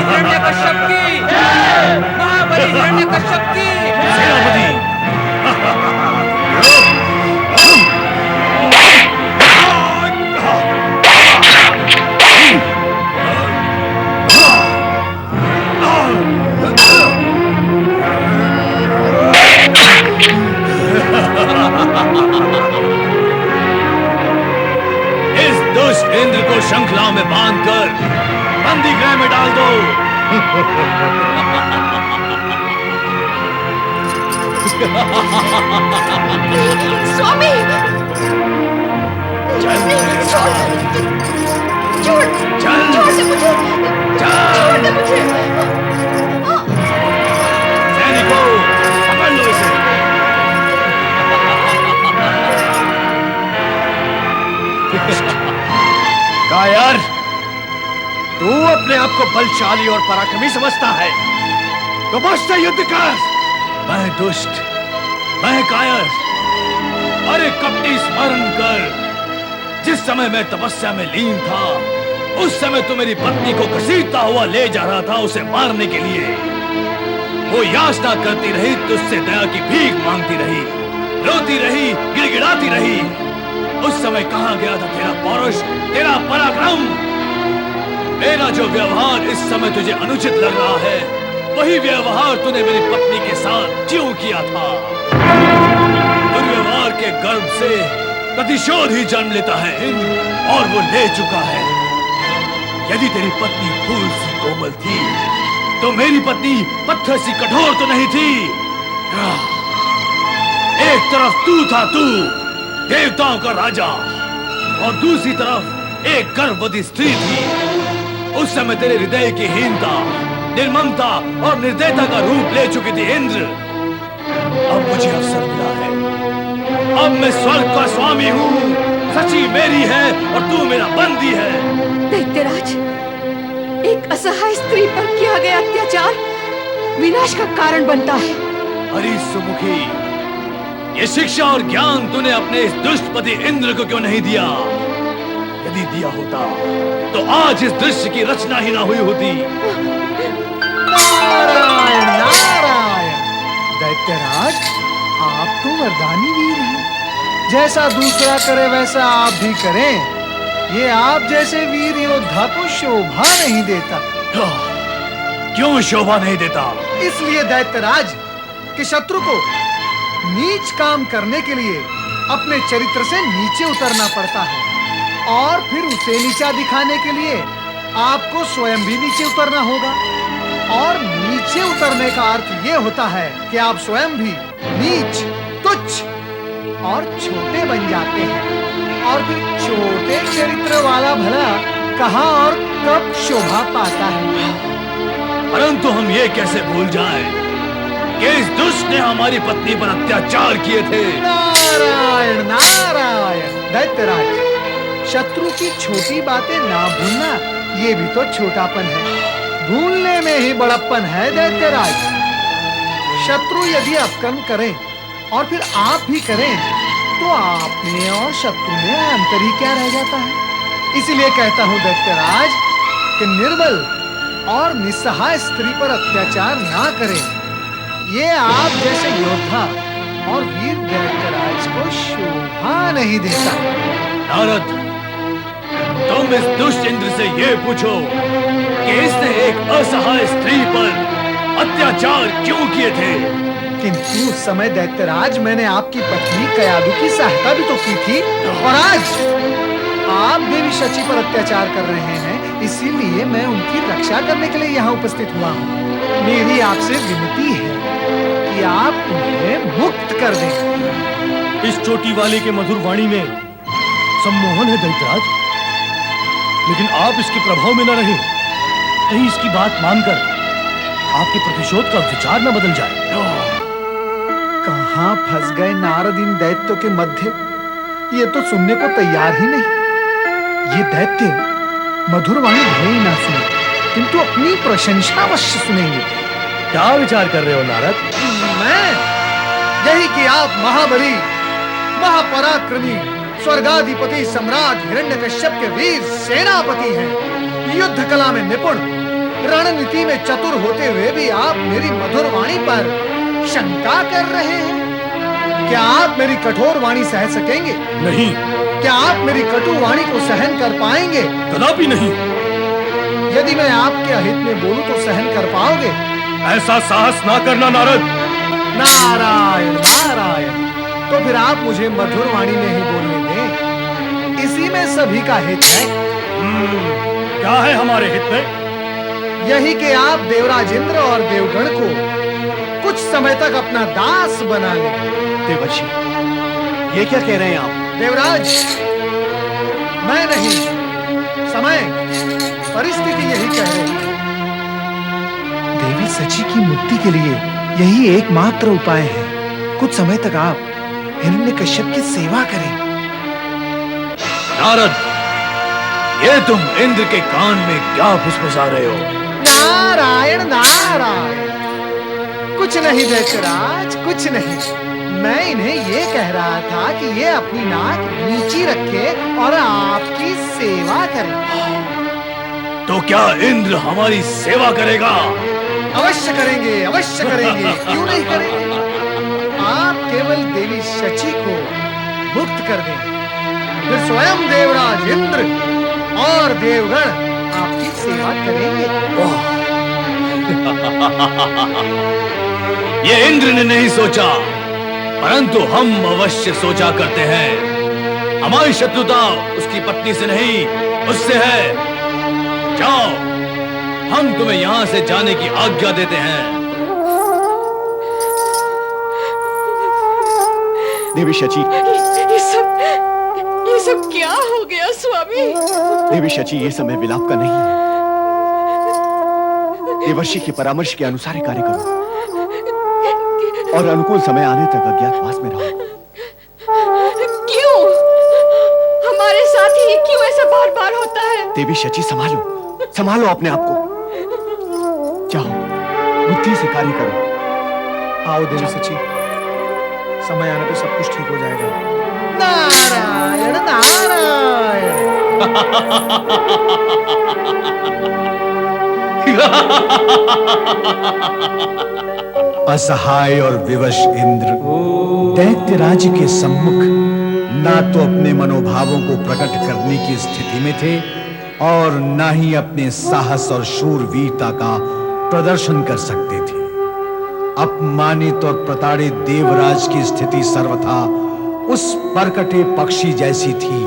हिरण्यकश्यप की, महाबली हिरण्यकश्यप की। सेनापति इस दुष्ट इंद्र को श्रृंखला में बांधकर बंदी गृह में डाल दो। स्वामी, छोड़ दे मुझे, छोड़ दे मुझे। सैनिकों, पकड़ लो इसे। कायर, तू अपने आप को बलशाली और पराक्रमी समझता है तो मुझसे युद्ध कर। मैं दुष्ट, मैं कायर। अरे कपटी, स्मरण कर, जिस समय मैं तपस्या में लीन था उस समय तू मेरी पत्नी को घसीटता हुआ ले जा रहा था उसे मारने के लिए। वो याचना करती रही, तुझसे दया की भीख मांगती रही, रोती रही, गिड़गिड़ाती रही। उस समय कहां गया था तेरा पौरुष, तेरा पराक्रम? मेरा जो व्यवहार इस समय तुझे अनुचित लग रहा है वही व्यवहार तूने मेरी पत्नी के साथ क्यों किया था? दुर्व्यवहार के गर्भ से प्रतिशोध ही जन्म लेता है और वो ले चुका है। यदि तेरी पत्नी फूल सी कोमल थी तो मेरी पत्नी पत्थर सी कठोर तो नहीं थी। एक तरफ तू था, तू देवताओं का राजा, और दूसरी तरफ एक गर्भवती स्त्री थी। उस समय तेरे हृदय की हीनता, निर्ममता और निर्दयता का रूप ले चुकी थी इंद्र। अब मुझे अवसर मिला है, अब मैं स्वर्ग का स्वामी हूँ। सची मेरी है और तू मेरा बंदी है। दैत्यराज, एक असहाय स्त्री पर किया गया अत्याचार विनाश का कारण बनता है। अरे सुमुखी, ये शिक्षा और ज्ञान तूने अपने इस दुष्टपति इंद्र को क्यों नहीं दिया? यदि दिया होता तो आज इस दृश्य की रचना ही ना हुई होती। नारायण नारायण। दैत्यराज, आप तो वरदानी वीर हैं। जैसा दूसरा करे वैसा आप भी करें। ये आप जैसे वीर योद्धा को शोभा नहीं देता। क्यों शोभा नहीं देता? इसलिए दैत्यराज कि शत्रु को नीच काम करने के लिए अपने चरित्र से नीचे उतरना पड़ता है, और फिर उसे नीचा दिखाने के लिए आपको स्वयं भी नीचे उतरना होगा। और नीचे उतरने का अर्थ यह होता है कि आप स्वयं भी नीच, तुच्छ और छोटे बन जाते हैं। और फिर छोटे चरित्र वाला भला कहां और कब शोभा पाता है? परंतु हम ये कैसे भूल जाएं कि इस दुष्ट ने हमारी पत्नी पर अत्याचार किए थे। नारायण नारायण। दैत्यराज, शत्रु की छोटी बातें ना भूलना ये भी तो छोटापन है। भूलने में ही बड़प्पन है दैत्यराज। शत्रु यदि अपकर्म करें और फिर आप भी करें तो आप में और शत्रु में अंतर ही क्या रह जाता है? इसलिए कहता हूं दैत्यराज कि निर्बल और निस्सहाय स्त्री पर अत्याचार ना करें। ये आप जैसे योद्धा और वीर दैत्यराज को शोभा नहीं देता। नारद, तुम इस दुष्ट इंद्र से ये पूछो कि इसने एक असहाय स्त्री पर अत्याचार क्यों किए थे? किंतु उस समय दैत्यराज मैंने आपकी पत्नी कयादु की सहायता भी तो की थी, और आज आप देवी शची पर अत्याचार कर रहे हैं, इसीलिए मैं उनकी रक्षा करने के लिए यहाँ उपस्थित हुआ हूँ। मेरी आपसे विनती है कि आप उन्हें मुक्त कर दें। इस चोटी वाले के मधुर वाणी में सम्मोहन है दैत्यराज, लेकिन आप इसके प्रभाव में न रहे। कहीं इसकी बात मानकर आपके प्रतिशोध का विचार न बदल जाए। कहां फंस गए नारद इन दैत्यों के मध्य? ये तो सुनने को तैयार ही नहीं। ये दैत्य मधुर वाणी भले ही ना सुने, किंतु अपनी प्रशंसा अवश्य सुनेंगे। क्या विचार कर रहे हो नारद? मैं यही कि आप महाबली, महापराक्रमी, स्वर्गाधिपति सम्राट हिरण्यकश्यप के वीर सेनापति हैं, युद्ध कला में निपुण, रण रणनीति में चतुर होते हुए भी आप मेरी मधुर वाणी पर शंका कर रहे हैं? क्या आप मेरी कठोर वाणी सह सकेंगे? नहीं। क्या आप मेरी कटु वाणी को सहन कर पाएंगे? कदापि नहीं। यदि मैं आपके अहित में बोलूं तो सहन कर पाओगे? ऐसा साहस ना करना नारद। नारायण नारायण। तो फिर आप मुझे मधुर वाणी में ही बोलने दें, इसी में सभी का हित है। क्या है हमारे हित में? यही कि आप देवराज इंद्र और देवगण को कुछ समय तक अपना दास बना लें। देवर्षि, ये क्या कह रहे हैं आप? देवराज, मैं नहीं, समय परिस्थिति यही कह रही है। देवी सची की मुक्ति के लिए यही एकमात्र उपाय है। कुछ समय तक आप हिरण्यकश्यप की सेवा करें। नारद, ये तुम इंद्र के कान में क्या फुसफुसा रहे हो? नारायण नारायण। कुछ नहीं दैत्यराज, कुछ नहीं। मैं इन्हें ये कह रहा था कि ये अपनी नाक नीची रखे और आपकी सेवा करें। तो क्या इंद्र हमारी सेवा करेगा? अवश्य करेंगे, अवश्य करेंगे। क्यों नहीं करेंगे? आप केवल देवी शची को मुक्त कर दें, फिर स्वयं देवराज इंद्र और देवगण आपकी सेवा करेंगे। ये इंद्र ने नहीं सोचा, परंतु हम अवश्य सोचा करते हैं। हमारी शत्रुता उसकी पत्नी से नहीं, उससे है। जाओ, हम तुम्हें यहां से जाने की आज्ञा देते हैं। देवी शची, ये सब क्या हो गया स्वामी? देवी शची, ये समय विलाप का नहीं है। देवर्षि के परामर्श के अनुसार ही कार्य करो और अनुकूल समय आने तक अज्ञातवास में रहो। क्यों? हमारे साथ ही क्यों ऐसा बार बार होता है? देवी शची, संभालो, संभालो अपने आप को। जाओ, बुद्धि से कार्य करो। आओ देवी सची, समय आने पे सब कुछ ठीक हो जाएगा। नारायण नारायण। असहाय और विवश इंद्र दैत्य राज्य के सम्मुख ना तो अपने मनोभावों को प्रकट करने की स्थिति में थे और ना ही अपने साहस और शूरवीरता का प्रदर्शन कर सकते थे। अपमानित और प्रताड़ित देवराज की स्थिति सर्वथा उस परकटे पक्षी जैसी थी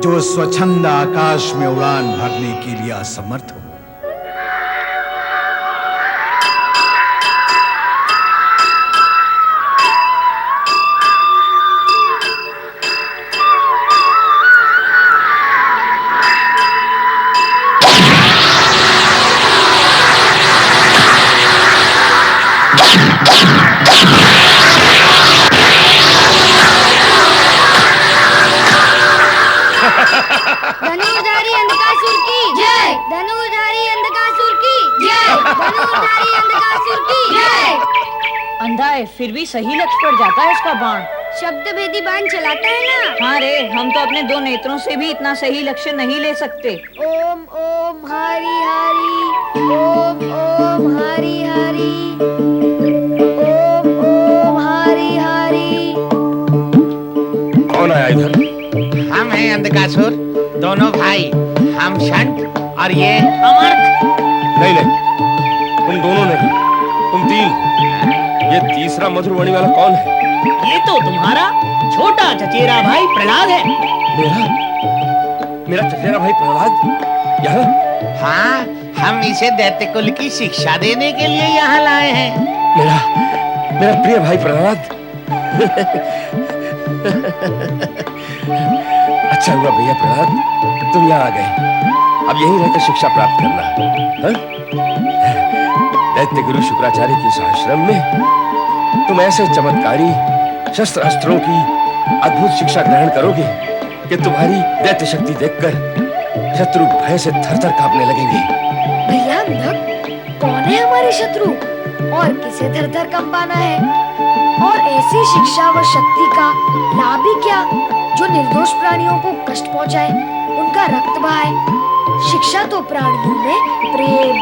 जो स्वच्छंद आकाश में उड़ान भरने के लिए असमर्थ हो। धनुर्धारी अंधकासुर की जय। धनुर्धारी अंधकासुर की जय। धनुर्धारी अंधकासुर की जय। अंधा है फिर भी सही लक्ष्य पर जाता है उसका बाण। शब्द भेदी बाण चलाता है ना। हाँ रे, हम तो अपने दो नेत्रों से भी इतना सही लक्ष्य नहीं ले सकते। ओम ओम हरि हरि। ओम ओम हरि हरि। ओम ओम हरि हरि। कौन आया इधर? हम हैं अंधकासुर, दोनों भाई। हम शंट और ये अमर्क। नहीं नहीं, तुम दोनों नहीं, तुम तीन। ये तीसरा मधुरवाणी वाला कौन है? ये तो तुम्हारा छोटा चचेरा भाई प्रहलाद है। मेरा चचेरा भाई प्रहलाद यहाँ? हाँ, हम इसे दैत्य कुल की शिक्षा देने के लिए यहाँ लाए हैं। मेरा प्रिय भाई प्रहलाद। अच्छा हुआ भैया प्रहलाद, तुम यहाँ आ गए। अब यहीं रहकर शिक्षा प्राप्त करना। दैत्य गुरु शुक्राचार्य के इस आश्रम में तुम ऐसे चमत्कारी शस्त्र अस्त्रों की अद्भुत शिक्षा ग्रहण करोगे कि तुम्हारी दैत्य शक्ति देखकर शत्रु भय से थरथर कांपने लगेंगे। भैया अंधक, कौन है हमारे शत्रु और किसे थरथर कंपाना है? और ऐसी शिक्षा व शक्ति का लाभ ही क्या जो निर्दोष प्राणियों को कष्ट पहुंचाए, उनका रक्त बहाए। शिक्षा तो प्राणियों में प्रेम,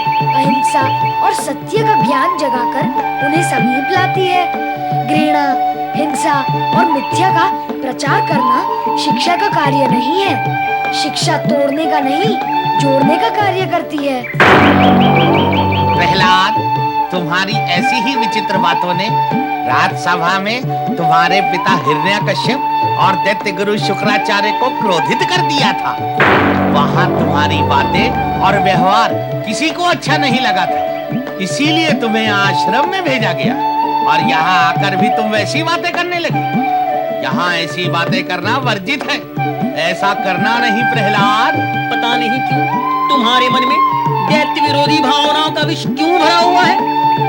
अहिंसा और सत्य का ज्ञान जगाकर उन्हें समीप लाती है। घृणा, हिंसा और मिथ्या का प्रचार करना शिक्षा का कार्य नहीं है। शिक्षा तोड़ने का नहीं, जोड़ने का कार्य करती है। प्रहलाद, तुम्हारी ऐसी ही विचित्र बातों ने राजसभा में तुम्हारे पिता हिरण्यकश्यप और दैत्य गुरु शुक्राचार्य को क्रोधित कर दिया था। वहाँ तुम्हारी बातें और व्यवहार किसी को अच्छा नहीं लगा था, इसीलिए तुम्हें आश्रम में भेजा गया और यहाँ आकर भी तुम वैसी बातें करने लगे। यहाँ ऐसी बातें करना वर्जित है, ऐसा करना नहीं प्रहलाद। पता नहीं क्यों तुम्हारे मन में दैत्य विरोधी भावनाओं का विष क्यों भरा हुआ है,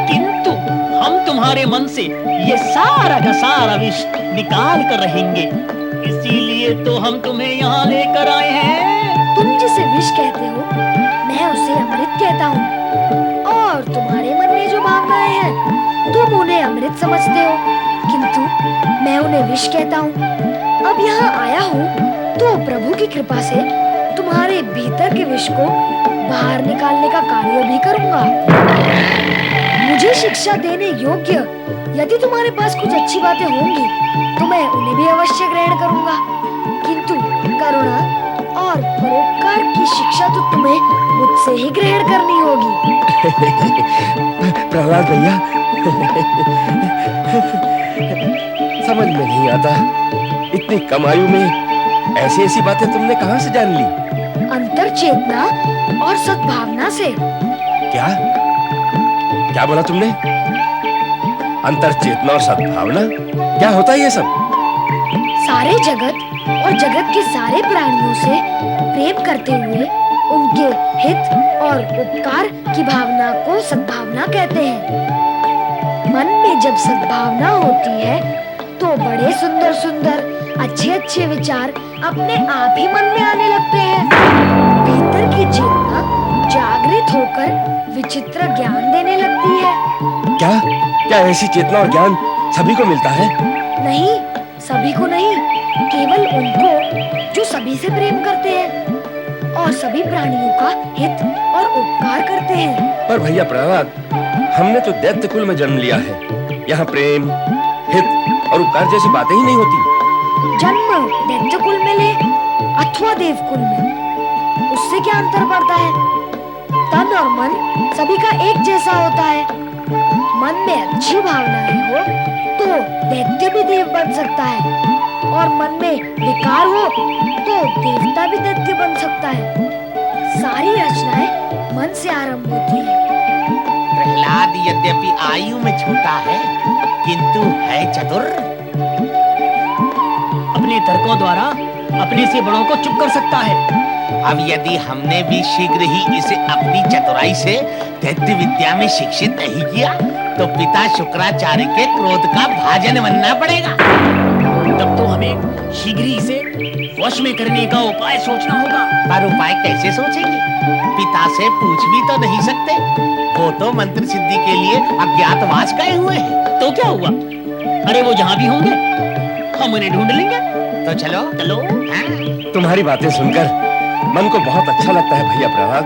किंतु हम तुम्हारे मन से ये सारा का सारा विष निकाल कर रहेंगे, इसीलिए तो हम तुम्हें यहाँ लेकर आए हैं। तुम जिसे विष कहते हो, मैं उसे अमृत कहता हूँ। और तुम्हारे मन में जो भावनाएं हैं, तुम उन्हें अमृत समझते हो, किंतु मैं उन्हें विष कहता हूँ। अब यहाँ आया हूँ तो प्रभु की कृपा से तुम्हारे भीतर के विष को बाहर निकालने का कार्य भी करूँगा। मुझे शिक्षा देने योग्य यदि तुम्हारे पास कुछ अच्छी बातें होंगी तो मैं उन्हें भी अवश्य ग्रहण करूँगा, किंतु करुणा और परोपकार की शिक्षा तो तुम्हें मुझसे ही ग्रहण करनी होगी। प्रहलाद भैया, समझ में नहीं आता, इतनी कम आयु में ऐसी ऐसी बातें तुमने कहाँ से जान ली? अंतर चेतना और सद्भावना से। क्या क्या बोला तुमने? अंतर चेतना और सद्भावना, क्या होता है ये सब? सारे जगत और जगत के सारे प्राणियों से प्रेम करते हुए उनके हित और उपकार की भावना को सद्भावना कहते हैं। मन में जब सद्भावना होती है तो बड़े सुंदर सुंदर अच्छे अच्छे विचार अपने आप ही मन में आने लगते हैं। भीतर की चेतना जागृत होकर विचित्र ज्ञान देने लगती है। क्या क्या ऐसी चेतना और ज्ञान सभी को मिलता है? नहीं, सभी को नहीं, केवल उनको जो सभी से प्रेम करते हैं और सभी प्राणियों का हित और उपकार करते हैं। पर भैया प्रहलाद, हमने तो दैत्य कुल में जन्म लिया है, यहाँ प्रेम, हित और उपकार जैसी बातें ही नहीं होती। जन्म दैत्य कुल में ले अथवा देव कुल में, उससे क्या अंतर पड़ता है? तन और मन सभी का एक जैसा होता है। मन में अच्छी भावनाएं हो तो दैत्य भी देव बन सकता है, और मन में विकार हो तो देवता भी दैत्य बन सकता है। सारी रचनाएं मन से आरंभ होती है। प्रहलाद यद्यपि आयु में छोटा है, किंतु है चतुर। अपने तर्कों द्वारा अपने से बड़ों को चुप कर सकता है। अब यदि हमने भी शीघ्र ही इसे अपनी चतुराई से दैत्य विद्या में शिक्षित नहीं किया तो पिता शुक्राचार्य के क्रोध का भाजन बनना पड़ेगा। तब तो हमें शीघ्र ही इसे वश में करने का उपाय सोचना होगा। पर उपाय कैसे सोचेंगे? पिता से पूछ भी तो नहीं सकते, वो तो मंत्र सिद्धि के लिए अज्ञातवास गए हुए हैं। तो क्या हुआ? अरे वो जहाँ भी होंगे हम उन्हें ढूंढ लेंगे। तो चलो चलो। हाँ? तुम्हारी बातें सुनकर मन को बहुत अच्छा लगता है भैया प्रहलाद।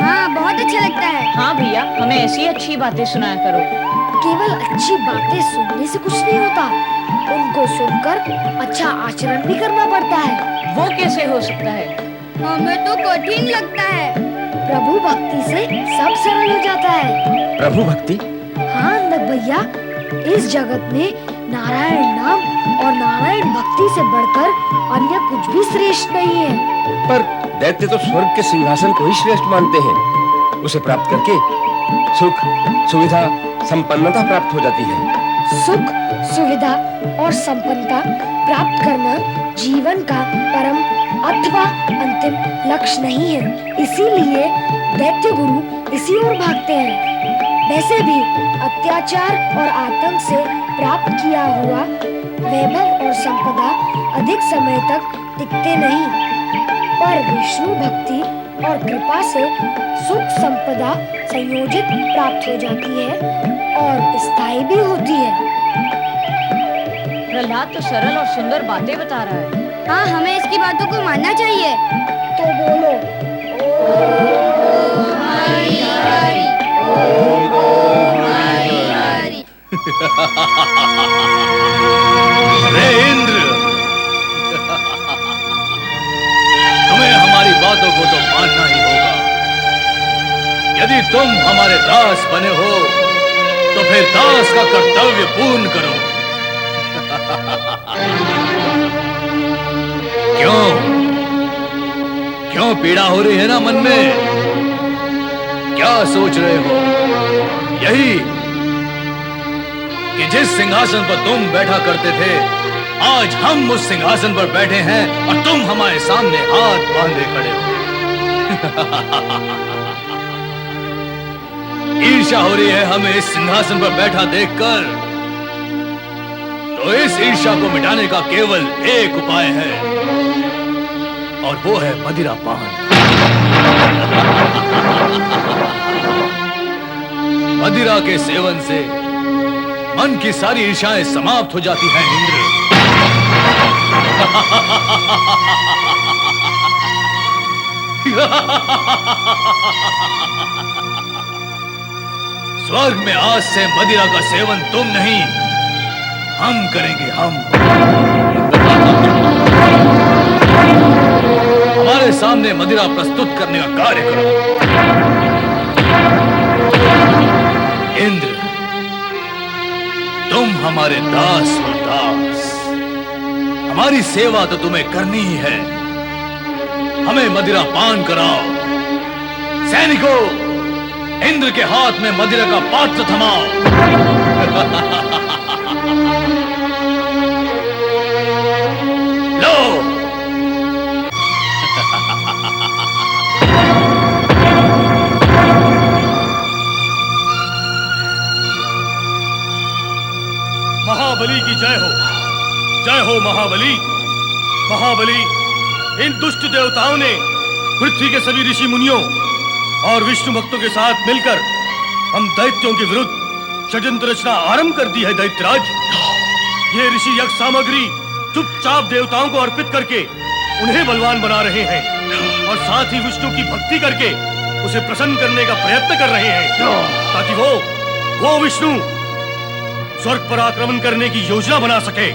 हाँ, बहुत अच्छा लगता है। हाँ भैया, हमें ऐसी अच्छी बातें सुनाया करो। केवल अच्छी बातें सुनने से कुछ नहीं होता, उनको सुनकर अच्छा आचरण भी करना पड़ता है। वो कैसे हो सकता है? हमें तो कठिन लगता है। प्रभु भक्ति से सब सरल हो जाता है। प्रभु भक्ति? हाँ अंधक भैया, इस जगत में नारायण नाम और नारायण भक्ति से बढ़कर अन्य कुछ भी श्रेष्ठ नहीं है। पर दैत्य तो स्वर्ग के सिंहासन को ही श्रेष्ठ मानते हैं, उसे प्राप्त करके सुख, सुविधा, संपन्नता प्राप्त हो जाती है। सुख, सुविधा और संपन्नता प्राप्त करना जीवन का परम अथवा अंतिम लक्ष्य नहीं है, इसीलिए दैत्य गुरु इसी ओर भागते हैं। वैसे भी अत्याचार और आतंक से प्राप्त किया हुआ वैभव और संपदा अधिक समय तक टिकते नहीं, पर विष्णु भक्ति और कृपा से सुख संपदा संयोजित प्राप्त हो जाती है और स्थायी भी होती है। प्रहलाद तो सरल और सुंदर बातें बता रहा है। हाँ, हमें इसकी बातों को मानना चाहिए। तो बोलो, ओम हरि हरि, अरे इंद्र, तुम्हें हमारी बातों को तो मानना ही होगा। यदि तुम हमारे दास बने हो तो फिर दास का कर्तव्य पूर्ण करो। क्यों पीड़ा हो रही है ना मन में? क्या सोच रहे हो? यही कि जिस सिंहासन पर तुम बैठा करते थे, आज हम उस सिंहासन पर बैठे हैं और तुम हमारे सामने हाथ बांधे खड़े हो। ईर्ष्या हो रही है हमें इस सिंहासन पर बैठा देखकर। तो इस ईर्ष्या को मिटाने का केवल एक उपाय है, और वो है मदिरा पान। मदिरा के सेवन से मन की सारी ईर्ष्याएं समाप्त हो जाती हैं इंद्र। स्वर्ग में आज से मदिरा का सेवन तुम नहीं, हम करेंगे। हम हमारे सामने मदिरा प्रस्तुत करने का कार्य करो। इंद्र, तुम हमारे दास हो, दास। हमारी सेवा तो तुम्हें करनी ही है। हमें मदिरा पान कराओ। सैनिकों, इंद्र के हाथ में मदिरा का पात्र थमाओ। लो। महाबली की जय हो। जय हो महाबली। महाबली, इन दुष्ट देवताओं ने पृथ्वी के सभी ऋषि मुनियों और विष्णु भक्तों के साथ मिलकर हम दैत्यों के विरुद्ध षड्यंत्र रचना आरंभ कर दी है। दैत्यराज, ये ऋषि यज्ञ सामग्री चुपचाप देवताओं को अर्पित करके उन्हें बलवान बना रहे हैं और साथ ही विष्णु की भक्ति करके उसे प्रसन्न करने का प्रयत्न कर रहे हैं, ताकि वो विष्णु स्वर्ग पर आक्रमण करने की योजना बना सके।